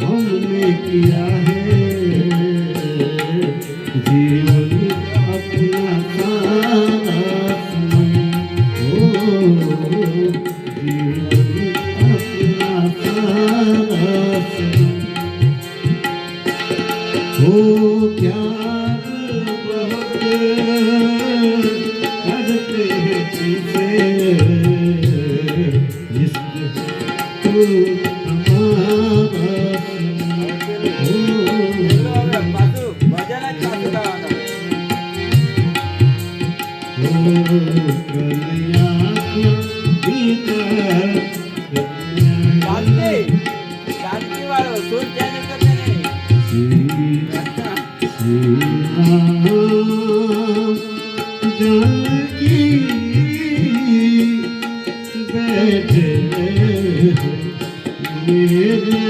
हमने किया है जीवन अपना सारा समय जीवन अपना सारा समय प्यार बहुत करते हैं तुझसे जानकी बैठे मेरे